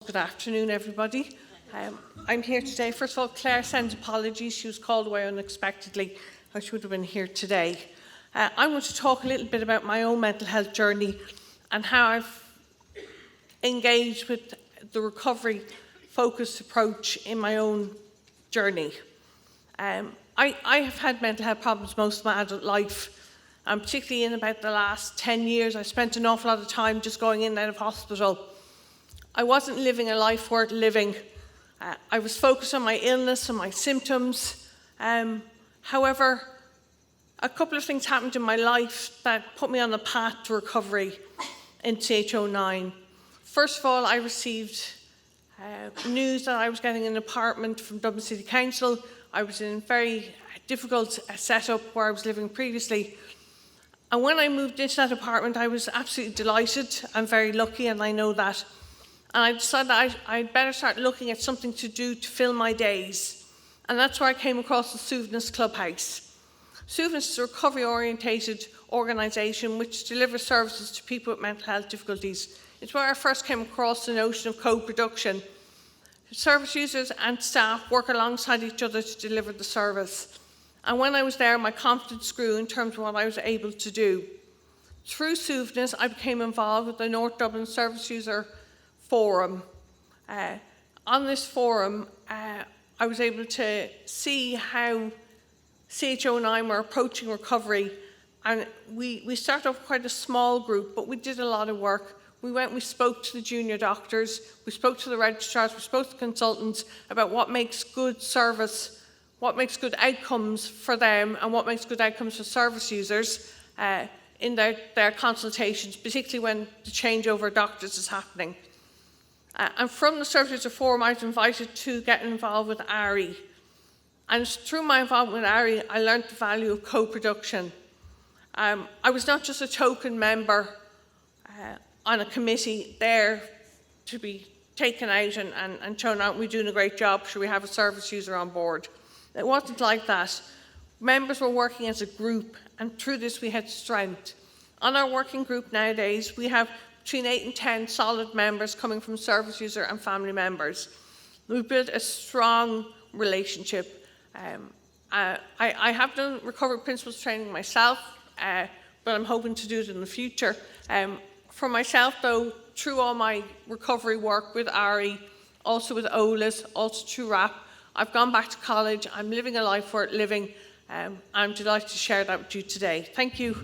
Good afternoon, everybody. I'm here today. First of all, Claire sends apologies. She was called away unexpectedly. I should have been here today. I want to talk a little bit about my own mental health journey and how I've engaged with the recovery-focused approach in my own journey. I have had mental health problems most of my adult life, and particularly in about the last 10 years, I spent an awful lot of time just going in and out of hospital. I wasn't living a life worth living. I was focused on my illness and my symptoms. However, a couple of things happened in my life that put me on the path to recovery in CH09. First of all, I received news that I was getting an apartment from Dublin City Council. I was in a very difficult setup where I was living previously. And when I moved into that apartment, I was absolutely delighted. I'm very lucky, and I know that. And I decided that I'd better start looking at something to do to fill my days. And that's where I came across the Suzanne Clubhouse. Suzanne is a recovery-orientated organisation which delivers services to people with mental health difficulties. It's where I first came across the notion of co-production. Service users and staff work alongside each other to deliver the service. And when I was there, my confidence grew in terms of what I was able to do. Through Suzanne, I became involved with the North Dublin Service User Forum. On this forum, I was able to see how CH09 were approaching recovery, and we started off quite a small group, but we did a lot of work. We spoke to the junior doctors, we spoke to the registrars, we spoke to the consultants about what makes good service, what makes good outcomes for them, and what makes good outcomes for service users in their consultations, particularly when the changeover of doctors is happening. And from the Service User Forum, I was invited to get involved with ARI. And through my involvement with ARI, I learned the value of co-production. I was not just a token member on a committee there to be taken out and shown out, we're doing a great job, should we have a service user on board? It wasn't like that. Members were working as a group, and through this we had strength. On our working group nowadays, we have between 8 and 10 solid members coming from service user and family members. We've built a strong relationship. I have done recovery principles training myself, but I'm hoping to do it in the future. For myself, though, through all my recovery work with ARI, also with OLAS, also through RAP, I've gone back to college. I'm living a life worth living. I'm delighted to share that with you today. Thank you.